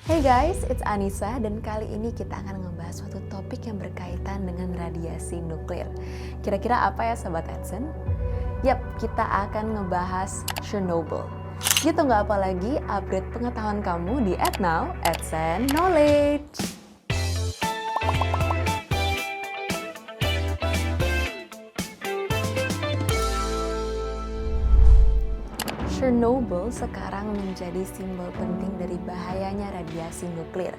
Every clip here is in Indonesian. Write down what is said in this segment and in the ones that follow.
Hey guys, it's Anissa dan kali ini kita akan ngebahas suatu topik yang berkaitan dengan radiasi nuklir. Kira-kira apa ya Sobat Edson? Yap, kita akan ngebahas Chernobyl. Gitu nggak apa lagi, upgrade pengetahuan kamu di @now Edson Knowledge. Chernobyl sekarang menjadi simbol penting dari bahayanya radiasi nuklir.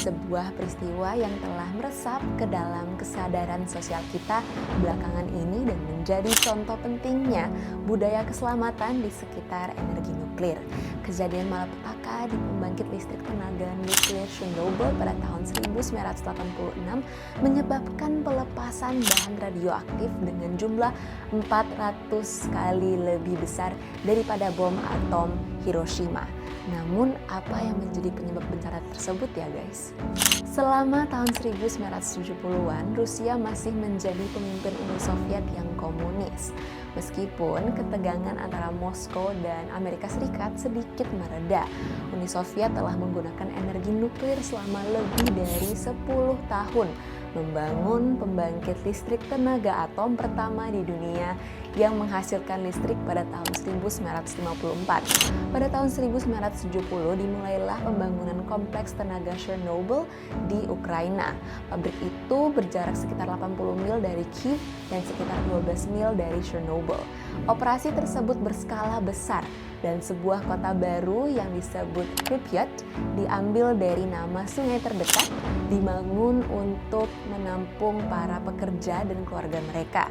Sebuah peristiwa yang telah meresap ke dalam kesadaran sosial kita belakangan ini dan menjadi contoh pentingnya budaya keselamatan di sekitar energi nuklir. Kejadian malapetaka di pembangkit listrik tenaga nuklir Chernobyl pada tahun 1986 menyebabkan pelepasan bahan radioaktif dengan jumlah 400 kali lebih besar daripada bom atom Hiroshima. Namun, apa yang menjadi penyebab bencana tersebut ya guys? Selama tahun 1970-an, Rusia masih menjadi pemimpin Uni Soviet yang komunis. Meskipun ketegangan antara Moskow dan Amerika Serikat sedikit mereda, Uni Soviet telah menggunakan energi nuklir selama lebih dari 10 tahun, membangun pembangkit listrik tenaga atom pertama di dunia yang menghasilkan listrik pada tahun 1954. Pada tahun 1970 dimulailah pembangunan kompleks tenaga Chernobyl di Ukraina. Pabrik itu berjarak sekitar 80 mil dari Kiev dan sekitar 12 mil dari Chernobyl. Operasi tersebut berskala besar dan sebuah kota baru yang disebut Pripyat diambil dari nama sungai terdekat dibangun untuk menampung para pekerja dan keluarga mereka.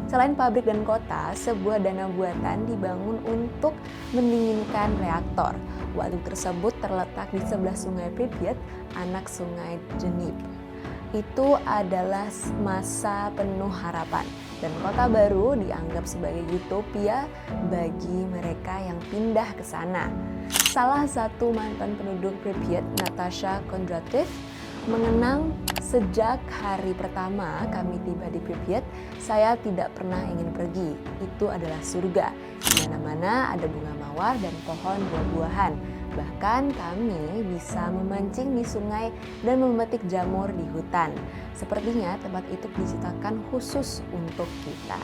Selain pabrik dan kota, sebuah danau buatan dibangun untuk mendinginkan reaktor. Waduk tersebut terletak di sebelah sungai Pripyat, anak sungai Dnipro. Itu adalah masa penuh harapan dan kota baru dianggap sebagai utopia bagi mereka yang pindah ke sana. Salah satu mantan penduduk Pripyat, Natasha Kondratiev, mengenang, sejak hari pertama kami tiba di Pripyat, saya tidak pernah ingin pergi. Itu adalah surga. Di mana-mana ada bunga mawar dan pohon buah-buahan. Bahkan kami bisa memancing di sungai dan memetik jamur di hutan. Sepertinya tempat itu diciptakan khusus untuk kita.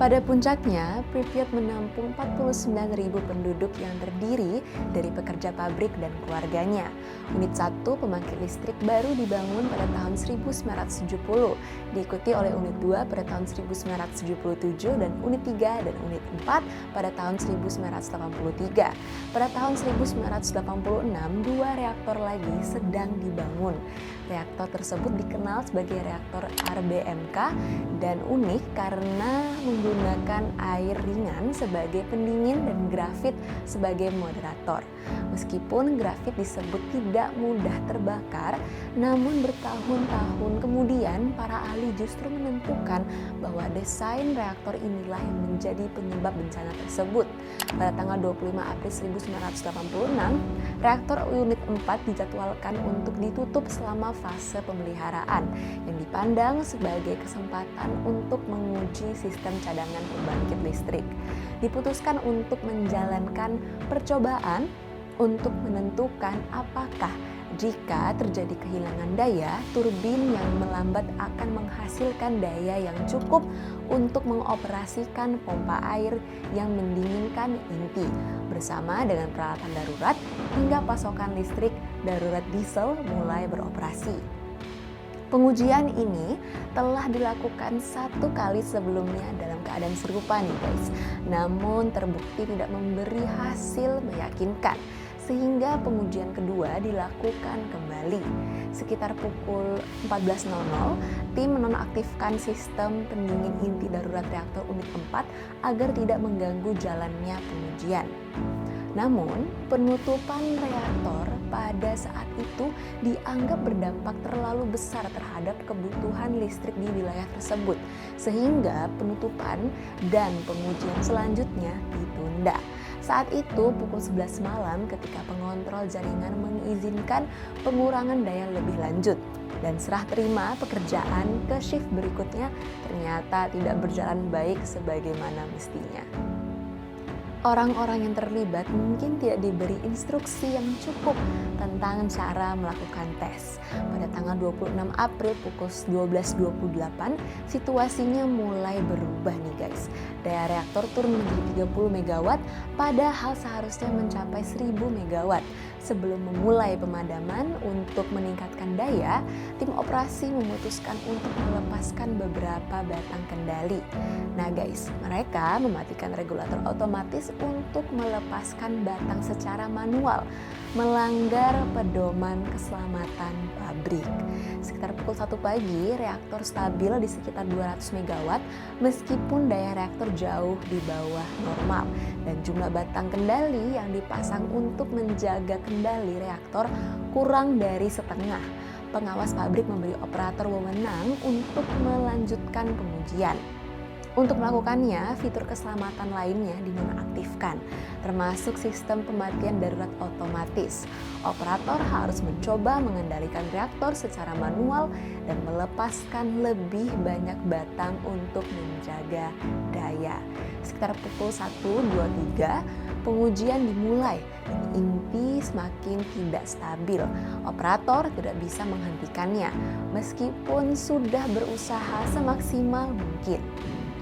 Pada puncaknya, Pripyat menampung 49.000 penduduk yang terdiri dari pekerja pabrik dan keluarganya. Unit 1 pembangkit listrik baru dibangun pada tahun 1970, diikuti oleh unit 2 pada tahun 1977 dan unit 3 dan unit 4 pada tahun 1983. Pada tahun 1986, 2 reaktor lagi sedang dibangun. Reaktor tersebut dikenal sebagai reaktor RBMK dan unik karena menggunakan air ringan sebagai pendingin dan grafit sebagai moderator. Meskipun grafit disebut tidak mudah terbakar, namun bertahun-tahun kemudian para ahli justru menentukan bahwa desain reaktor inilah yang menjadi penyebab bencana tersebut. Pada tanggal 25 April 1986, reaktor unit 4 dijadwalkan untuk ditutup selama fase pemeliharaan yang dipandang sebagai kesempatan untuk menguji sistem cadangan pembangkit listrik. Diputuskan untuk menjalankan percobaan untuk menentukan apakah jika terjadi kehilangan daya, turbin yang melambat akan menghasilkan daya yang cukup untuk mengoperasikan pompa air yang mendinginkan inti bersama dengan peralatan darurat hingga pasokan listrik darurat diesel mulai beroperasi. Pengujian ini telah dilakukan 1 kali sebelumnya dalam keadaan serupa nih guys, namun terbukti tidak memberi hasil meyakinkan. Sehingga pengujian kedua dilakukan kembali. Sekitar pukul 14.00, tim menonaktifkan sistem pendingin inti darurat reaktor unit 4 agar tidak mengganggu jalannya pengujian. Namun, penutupan reaktor pada saat itu dianggap berdampak terlalu besar terhadap kebutuhan listrik di wilayah tersebut, sehingga penutupan dan pengujian selanjutnya ditunda. Saat itu pukul 11 malam ketika pengontrol jaringan mengizinkan pengurangan daya lebih lanjut dan serah terima pekerjaan ke shift berikutnya ternyata tidak berjalan baik sebagaimana mestinya. Orang-orang yang terlibat mungkin tidak diberi instruksi yang cukup tentang cara melakukan tes. Pada tanggal 26 April pukul 12.28, situasinya mulai berubah nih guys. Daya reaktor turun menjadi 30 megawatt, padahal seharusnya mencapai 1000 megawatt. Sebelum memulai pemadaman untuk meningkatkan daya, tim operasi memutuskan untuk melepaskan beberapa batang kendali. Nah guys, mereka mematikan regulator otomatis untuk melepaskan batang secara manual, melanggar pedoman keselamatan pabrik. Sekitar pukul 1 pagi, reaktor stabil di sekitar 200 megawatt meskipun daya reaktor jauh di bawah normal dan jumlah batang kendali yang dipasang untuk menjaga kendali reaktor kurang dari setengah. Pengawas pabrik memberi operator wewenang untuk melanjutkan pengujian. Untuk melakukannya, fitur keselamatan lainnya dinonaktifkan, termasuk sistem pematian darurat otomatis. Operator harus mencoba mengendalikan reaktor secara manual dan melepaskan lebih banyak batang untuk menjaga daya. Sekitar pukul 1.23, pengujian dimulai dan inti semakin tidak stabil. Operator tidak bisa menghentikannya, meskipun sudah berusaha semaksimal mungkin.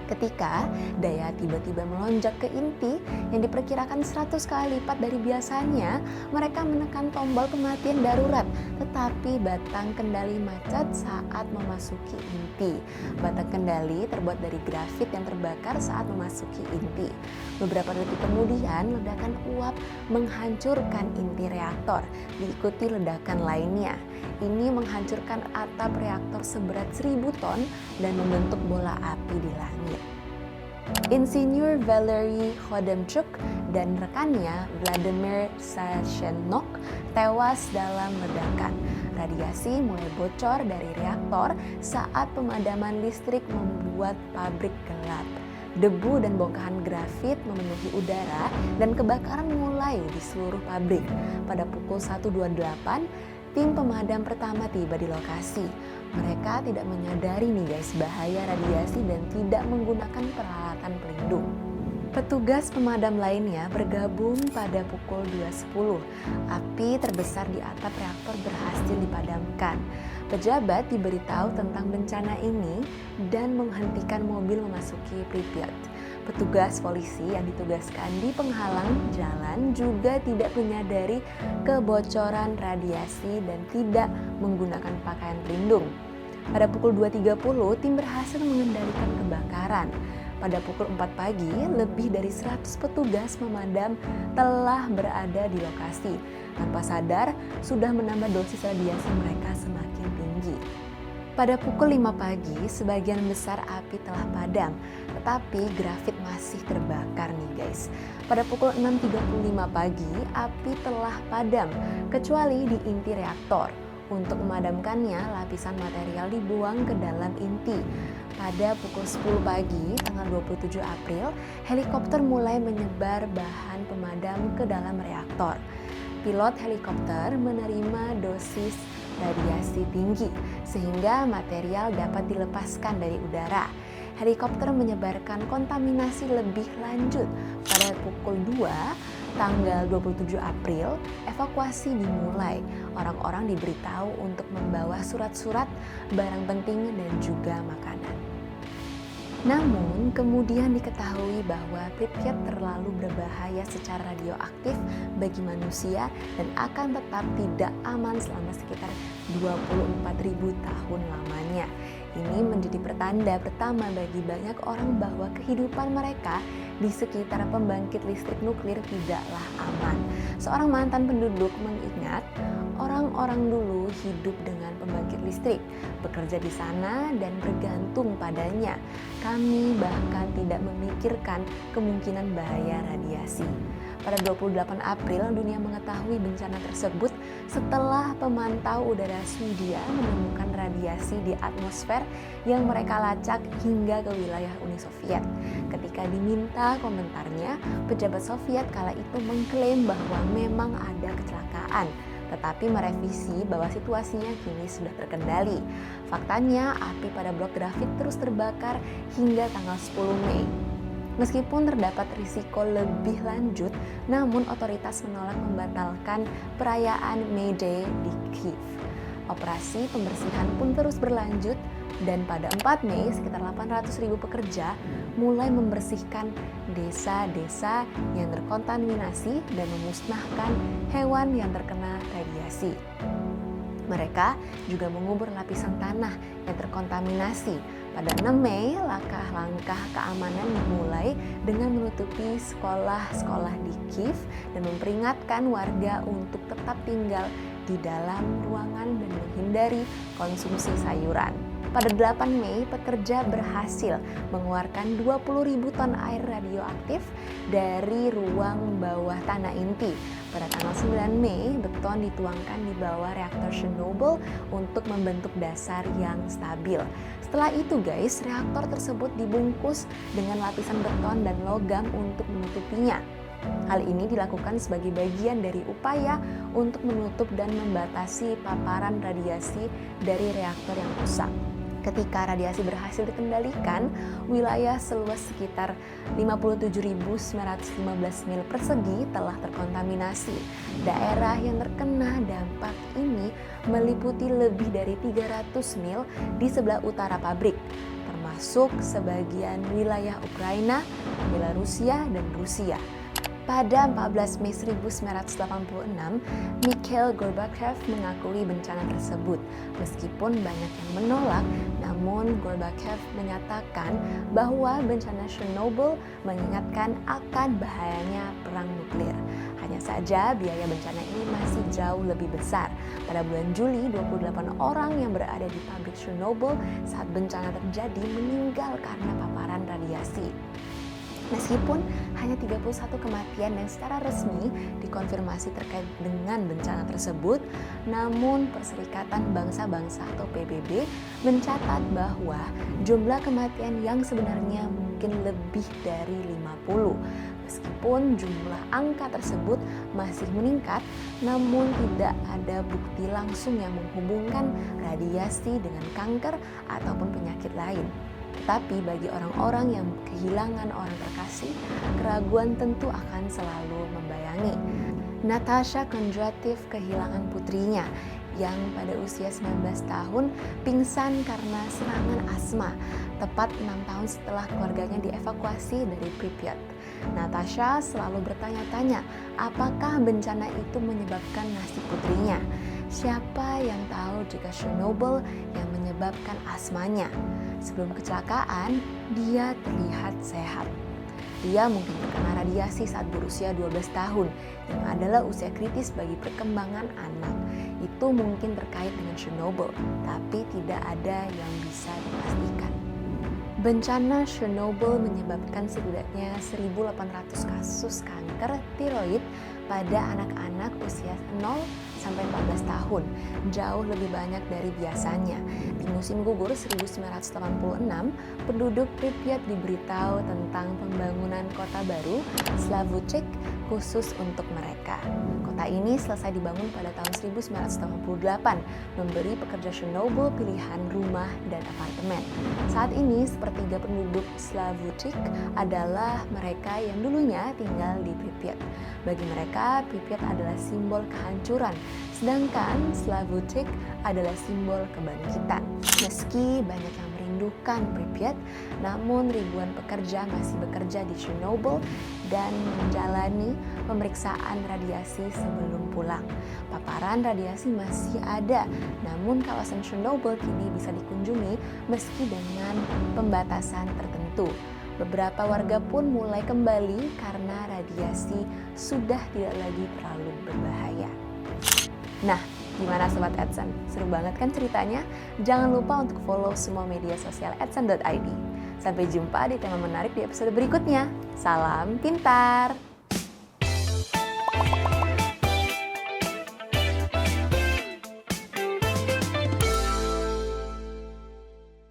Ketika daya tiba-tiba melonjak ke inti yang diperkirakan 100 kali lipat dari biasanya, mereka menekan tombol kematian darurat, tetapi batang kendali macet saat memasuki inti. Batang kendali terbuat dari grafit yang terbakar saat memasuki inti. Beberapa detik kemudian, ledakan uap menghancurkan inti reaktor, diikuti ledakan lainnya. Ini menghancurkan atap reaktor seberat 1000 ton dan membentuk bola api di langit. Insinyur Valery Khodemchuk dan rekannya Vladimir Sachenok tewas dalam ledakan. Radiasi mulai bocor dari reaktor saat pemadaman listrik membuat pabrik gelap. Debu dan bongkahan grafit memenuhi udara dan kebakaran mulai di seluruh pabrik. Pada pukul 1.28, tim pemadam pertama tiba di lokasi. Mereka tidak menyadari nih guys bahaya radiasi dan tidak menggunakan peralatan pelindung. Petugas pemadam lainnya bergabung pada pukul 2.10. Api terbesar di atap reaktor berhasil dipadamkan. Pejabat diberitahu tentang bencana ini dan menghentikan mobil memasuki Pripyat. Petugas polisi yang ditugaskan di penghalang jalan juga tidak menyadari kebocoran radiasi dan tidak menggunakan pakaian pelindung. Pada pukul 2.30, tim berhasil mengendalikan kebakaran. Pada pukul 4 pagi, lebih dari 100 petugas pemadam telah berada di lokasi. Tanpa sadar, sudah menambah dosis radiasi mereka semakin tinggi. Pada pukul 5 pagi, sebagian besar api telah padam, tetapi grafit masih terbakar nih guys. Pada pukul 6.35 pagi, api telah padam, kecuali di inti reaktor. Untuk memadamkannya, lapisan material dibuang ke dalam inti. Pada pukul 10 pagi, tanggal 27 April, helikopter mulai menyebar bahan pemadam ke dalam reaktor. Pilot helikopter menerima dosis radiasi tinggi, sehingga material dapat dilepaskan dari udara. Helikopter menyebarkan kontaminasi lebih lanjut. Pada pukul 2, tanggal 27 April, evakuasi dimulai. Orang-orang diberitahu untuk membawa surat-surat, barang penting, dan juga makanan. Namun, kemudian diketahui bahwa Pripyat terlalu berbahaya secara radioaktif bagi manusia dan akan tetap tidak aman selama sekitar 24.000 tahun lamanya. Ini menjadi pertanda pertama bagi banyak orang bahwa kehidupan mereka di sekitar pembangkit listrik nuklir tidaklah aman. Seorang mantan penduduk mengingat, orang-orang dulu hidup dengan pembangkit listrik, bekerja di sana dan bergantung padanya. Kami bahkan tidak memikirkan kemungkinan bahaya radiasi. Pada 28 April, dunia mengetahui bencana tersebut setelah pemantau udara Swedia menemukan radiasi di atmosfer yang mereka lacak hingga ke wilayah Uni Soviet. Ketika diminta komentarnya, pejabat Soviet kala itu mengklaim bahwa memang ada kecelakaan, tetapi merevisi bahwa situasinya kini sudah terkendali. Faktanya, api pada blok grafit terus terbakar hingga tanggal 10 Mei. Meskipun terdapat risiko lebih lanjut, namun otoritas menolak membatalkan perayaan May Day di Kyiv. Operasi pembersihan pun terus berlanjut dan pada 4 Mei sekitar 800.000 pekerja mulai membersihkan desa-desa yang terkontaminasi dan memusnahkan hewan yang terkena radiasi. Mereka juga mengubur lapisan tanah yang terkontaminasi. Pada 6 Mei, langkah-langkah keamanan dimulai dengan menutupi sekolah-sekolah di Kyiv dan memperingatkan warga untuk tetap tinggal di dalam ruangan dan menghindari konsumsi sayuran. Pada 8 Mei, pekerja berhasil mengeluarkan 20.000 ton air radioaktif dari ruang bawah tanah inti. Pada tanggal 9 Mei, beton dituangkan di bawah reaktor Chernobyl untuk membentuk dasar yang stabil. Setelah itu guys, reaktor tersebut dibungkus dengan lapisan beton dan logam untuk menutupinya. Hal ini dilakukan sebagai bagian dari upaya untuk menutup dan membatasi paparan radiasi dari reaktor yang rusak. Ketika radiasi berhasil dikendalikan, wilayah seluas sekitar 57.915 mil persegi telah terkontaminasi. Daerah yang terkena dampak ini meliputi lebih dari 300 mil di sebelah utara pabrik, termasuk sebagian wilayah Ukraina, Belarusia, dan Rusia. Pada 14 Mei 1986, Mikhail Gorbachev mengakui bencana tersebut. Meskipun banyak yang menolak, namun Gorbachev menyatakan bahwa bencana Chernobyl mengingatkan akan bahayanya perang nuklir. Hanya saja biaya bencana ini masih jauh lebih besar. Pada bulan Juli, 28 orang yang berada di pabrik Chernobyl saat bencana terjadi meninggal karena paparan radiasi. Meskipun hanya 31 kematian yang secara resmi dikonfirmasi terkait dengan bencana tersebut, namun Perserikatan Bangsa-Bangsa atau PBB mencatat bahwa jumlah kematian yang sebenarnya mungkin lebih dari 50. Meskipun jumlah angka tersebut masih meningkat, namun tidak ada bukti langsung yang menghubungkan radiasi dengan kanker ataupun penyakit lain. Tetapi bagi orang-orang yang kehilangan orang terkasih, keraguan tentu akan selalu membayangi. Natasha Kondratiev kehilangan putrinya yang pada usia 19 tahun pingsan karena serangan asma, tepat 6 tahun setelah keluarganya dievakuasi dari Pripyat. Natasha selalu bertanya-tanya, apakah bencana itu menyebabkan nasib putrinya? Siapa yang tahu jika Chernobyl yang menyebabkan asmanya? Sebelum kecelakaan, dia terlihat sehat. Dia mungkin terkena radiasi saat berusia 12 tahun, yang adalah usia kritis bagi perkembangan anak. Itu mungkin terkait dengan Chernobyl, tapi tidak ada yang bisa dipastikan. Bencana Chernobyl menyebabkan setidaknya 1.800 kasus kanker tiroid pada anak-anak usia 0 sampai 14 tahun, jauh lebih banyak dari biasanya. Di musim gugur 1986, penduduk Pripyat diberitahu tentang pembangunan kota baru, Slavuchik, khusus untuk mereka. Kota ini selesai dibangun pada tahun 1988, memberi pekerja Chernobyl pilihan rumah dan apartemen. Saat ini, sepertiga penduduk Slavuchik adalah mereka yang dulunya tinggal di Pripyat. Bagi mereka, Pripyat adalah simbol kehancuran, sedangkan Slavuchik adalah simbol kebangkitan. Meski banyak yang merindukan Pripyat, namun ribuan pekerja masih bekerja di Chernobyl dan menjalani pemeriksaan radiasi sebelum pulang. Paparan radiasi masih ada, namun kawasan Chernobyl kini bisa dikunjungi meski dengan pembatasan tertentu. Beberapa warga pun mulai kembali karena radiasi sudah tidak lagi terlalu berbahaya. Nah, gimana Sobat Edson? Seru banget kan ceritanya? Jangan lupa untuk follow semua media sosial edson.id. Sampai jumpa di tema menarik di episode berikutnya. Salam pintar!